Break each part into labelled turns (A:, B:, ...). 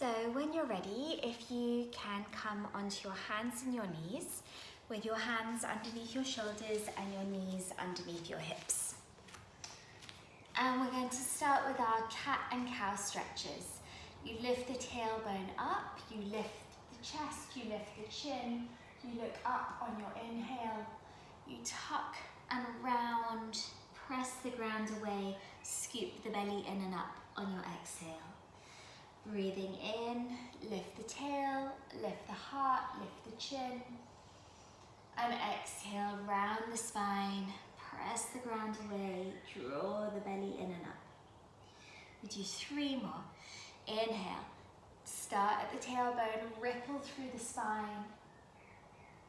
A: So when you're ready, if you can come onto your hands and your knees, with your hands underneath your shoulders and your knees underneath your hips. And we're going to start with our cat and cow stretches. You lift the tailbone up, you lift the chest, you lift the chin, you look up on your inhale, you tuck and round, press the ground away, scoop the belly in and up on your exhale. Breathing in, lift the tail, lift the heart, lift the chin. And exhale, round the spine, press the ground away, draw the belly in and up. We do 3 more. Inhale, start at the tailbone, ripple through the spine.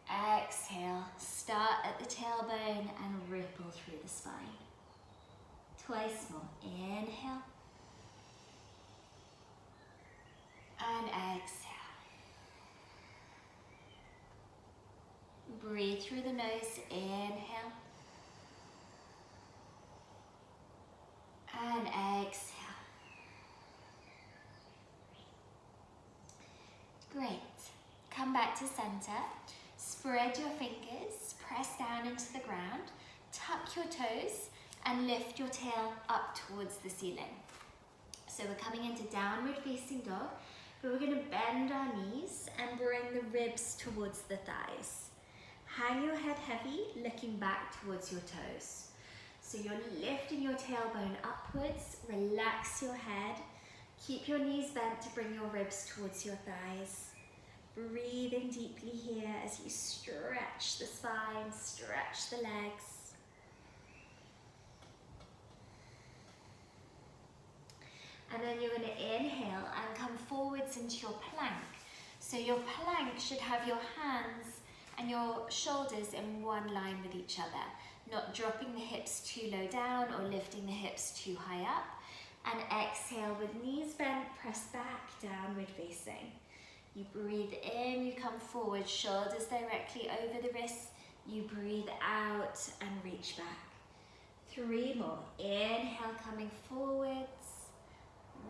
A: Exhale, start at the tailbone and ripple through the spine. Twice more. Inhale. And exhale. Breathe through the nose. Inhale. And exhale. Great. Come back to center. Spread your fingers, press down into the ground, tuck your toes, and lift your tail up towards the ceiling. So we're coming into downward facing dog, but we're going to bend our knees and bring the ribs towards the thighs. Hang your head heavy, looking back towards your toes. So you're lifting your tailbone upwards, relax your head, keep your knees bent to bring your ribs towards your thighs. Breathing deeply here as you stretch the spine, stretch the legs. And then you're going to inhale and come forwards into your plank. So your plank should have your hands and your shoulders in one line with each other, not dropping the hips too low down or lifting the hips too high up. And exhale with knees bent, press back, downward facing. You breathe in, you come forward, shoulders directly over the wrists. You breathe out and reach back. 3 more. Inhale, coming forwards.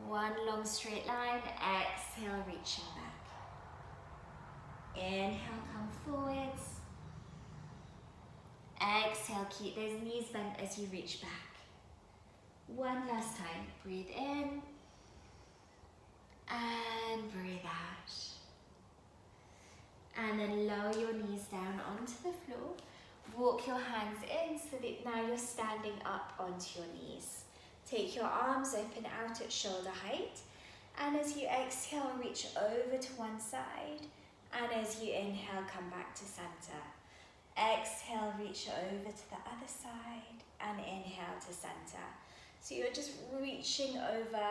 A: 1 long straight line. Exhale, reaching back. Inhale, come forwards. Exhale, keep those knees bent as you reach back. 1 last time. Breathe in. And breathe out. And then lower your knees down onto the floor. Walk your hands in so that now you're standing up onto your knees. Take your arms open out at shoulder height. And as you exhale, reach over to one side. And as you inhale, come back to center. Exhale, reach over to the other side. And inhale to center. So you're just reaching over.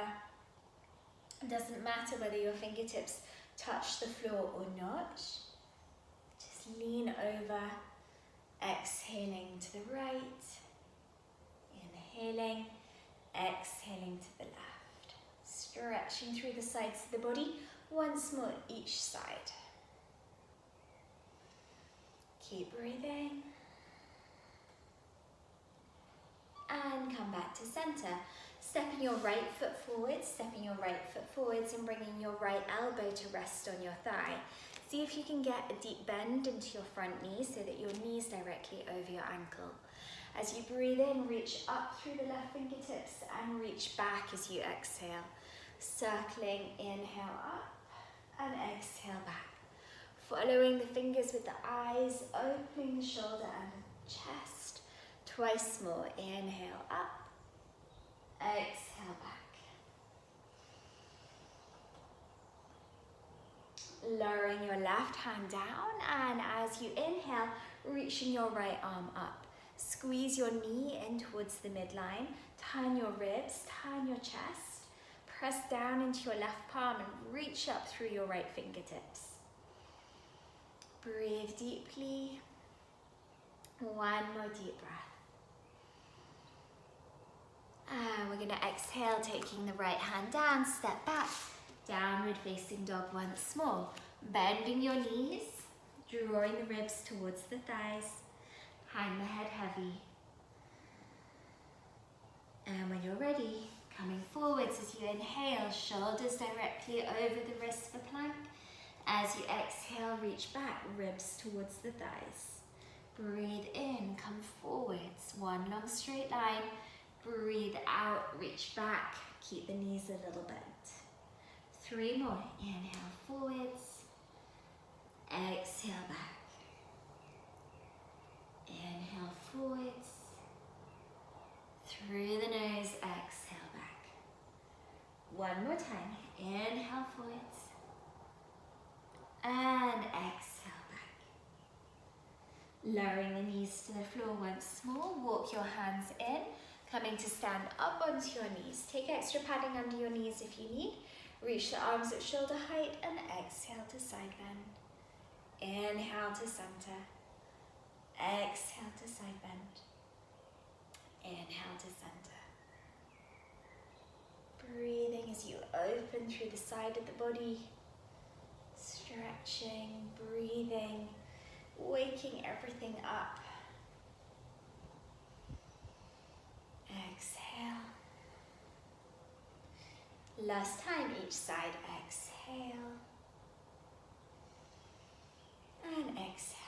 A: It doesn't matter whether your fingertips touch the floor or not. Just lean over, exhaling to the right, inhaling, exhaling to the left. Stretching through the sides of the body, once more each side. Keep breathing. And come back to center. Stepping your right foot forward, stepping your right foot forwards and bringing your right elbow to rest on your thigh. See if you can get a deep bend into your front knee so that your knee's directly over your ankle. As you breathe in, reach up through the left fingertips and reach back as you exhale. Circling, inhale up and exhale back. Following the fingers with the eyes, opening the shoulder and the chest. Twice more, inhale up. Exhale back. Lowering your left hand down, and as you inhale, reaching your right arm up. Squeeze your knee in towards the midline. Turn your ribs, turn your chest. Press down into your left palm and reach up through your right fingertips. Breathe deeply. 1 more deep breath. And we're going to exhale, taking the right hand down, step back, downward facing dog once more. Bending your knees, drawing the ribs towards the thighs, hang the head heavy. And when you're ready, Coming forwards as you inhale, shoulders directly over the wrists for plank. As you exhale, reach back, ribs towards the thighs. Breathe in, come forwards, one long straight line. Breathe out, reach back, keep the knees a little bent. 3 more, inhale forwards, exhale back. Inhale forwards, through the nose, exhale back. One more time, inhale forwards, and exhale back. Lowering the knees to the floor once more, walk your hands in, coming to stand up onto your knees. Take extra padding under your knees if you need. Reach the arms at shoulder height and exhale to side bend. Inhale to center. Exhale to side bend. Inhale to center. Breathing as you open through the side of the body. Stretching, breathing, waking everything up. Exhale. Last time each side, exhale. And exhale.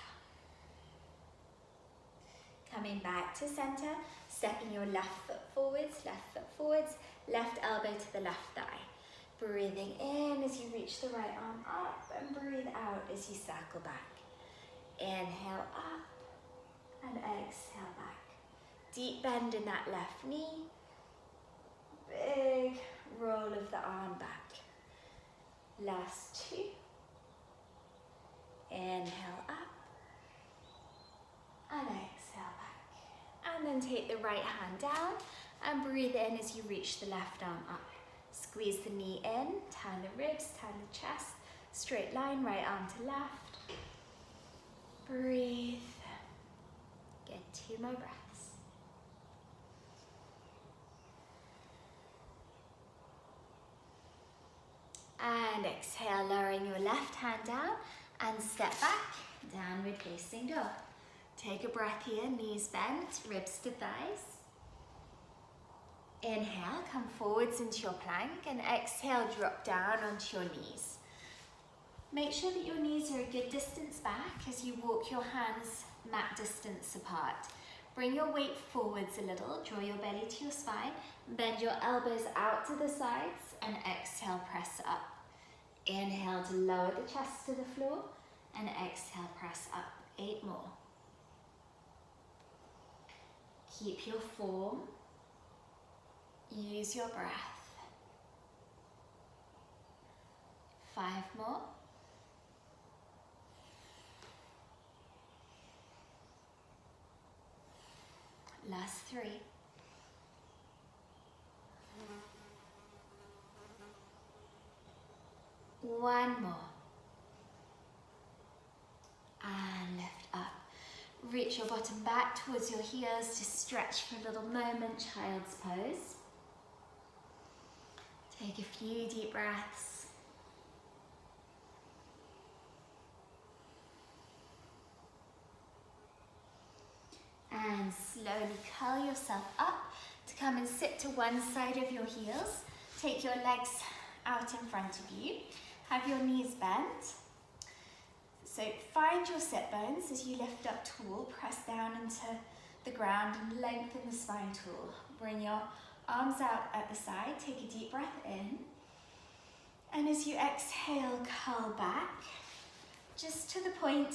A: Coming back to center, stepping your left foot forwards, left elbow to the left thigh. Breathing in as you reach the right arm up and breathe out as you circle back. Inhale up and exhale back. Deep bend in that left knee. Big roll of the arm back. Last 2. Inhale up and exhale back. And then take the right hand down and breathe in as you reach the left arm up. Squeeze the knee in, turn the ribs, turn the chest, straight line, right arm to left. Breathe. Get 2 more breaths. And exhale, lowering your left hand down and step back, downward facing dog. Take a breath here, knees bent, ribs to thighs. Inhale, come forwards into your plank and exhale, drop down onto your knees. Make sure that your knees are a good distance back as you walk your hands mat distance apart. Bring your weight forwards a little, draw your belly to your spine, bend your elbows out to the sides and exhale, press up. Inhale to lower the chest to the floor and exhale, press up. 8 more. Keep your form. Use your breath. 5 more. Last 3. One more. And lift up. Reach your bottom back towards your heels. Just stretch for a little moment, child's pose. Take a few deep breaths. And slowly curl yourself up to come and sit to one side of your heels. Take your legs out in front of you. Have your knees bent. So find your sit bones as you lift up tall. Press down into the ground and lengthen the spine tall. Bring your arms out at the side. Take a deep breath in. And as you exhale, curl back. Just to the point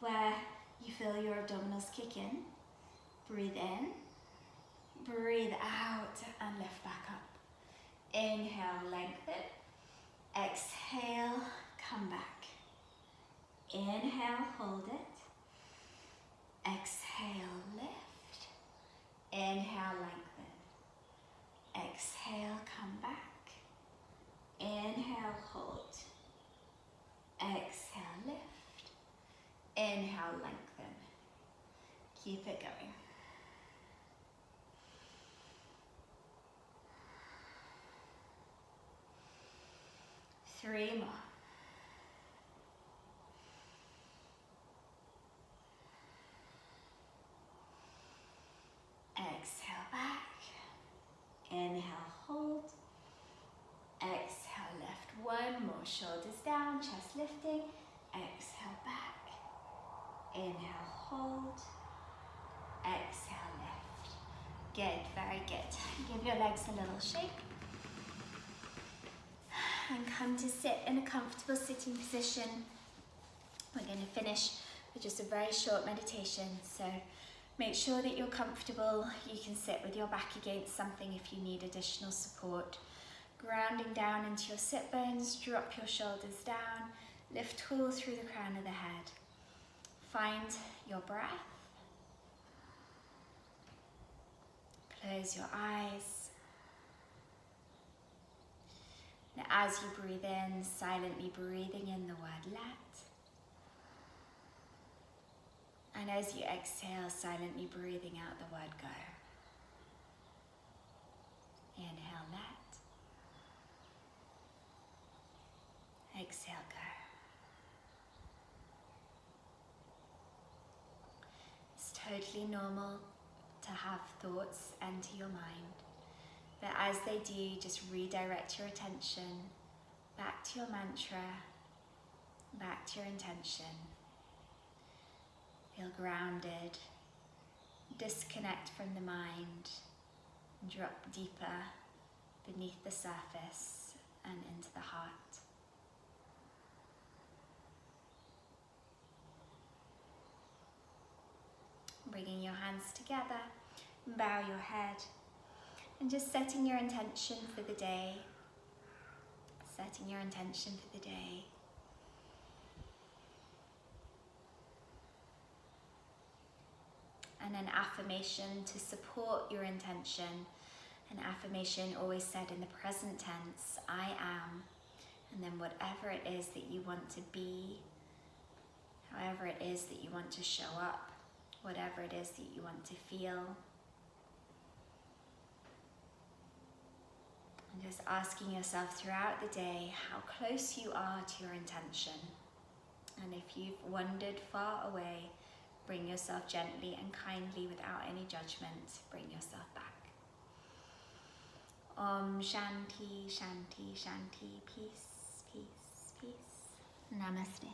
A: where you feel your abdominals kick in. Breathe in. Breathe out and lift back up. Inhale, lengthen. Exhale, come back. Inhale, hold it. Exhale, lift. Inhale, lengthen. Exhale, come back. Inhale, hold. Exhale, lift. Inhale, lengthen. Keep it going. Three more. Exhale back. Inhale more, shoulders down, chest lifting. Exhale back. Inhale, hold. Exhale, lift. Good, very good. Give your legs a little shake. And come to sit in a comfortable sitting position. We're going to finish with just a very short meditation. So make sure that you're comfortable. You can sit with your back against something if you need additional support. Grounding down into your sit bones, drop your shoulders down, lift tall through the crown of the head. Find your breath. Close your eyes. Now as you breathe in, silently breathing in the word let. And as you exhale, silently breathing out the word go. Inhale, let. Exhale, go. It's totally normal to have thoughts enter your mind, but as they do, just redirect your attention back to your mantra, back to your intention. Feel grounded, disconnect from the mind, and drop deeper beneath the surface and into the heart. Bringing your hands together, bow your head, and just setting your intention for the day. Setting your intention for the day. And an affirmation to support your intention. An affirmation always said in the present tense, I am, and then whatever it is that you want to be, however it is that you want to show up, whatever it is that you want to feel. And just asking yourself throughout the day how close you are to your intention. And if you've wandered far away, bring yourself gently and kindly without any judgment. Bring yourself back. Om Shanti, Shanti, Shanti. Peace, peace, peace. Namaste.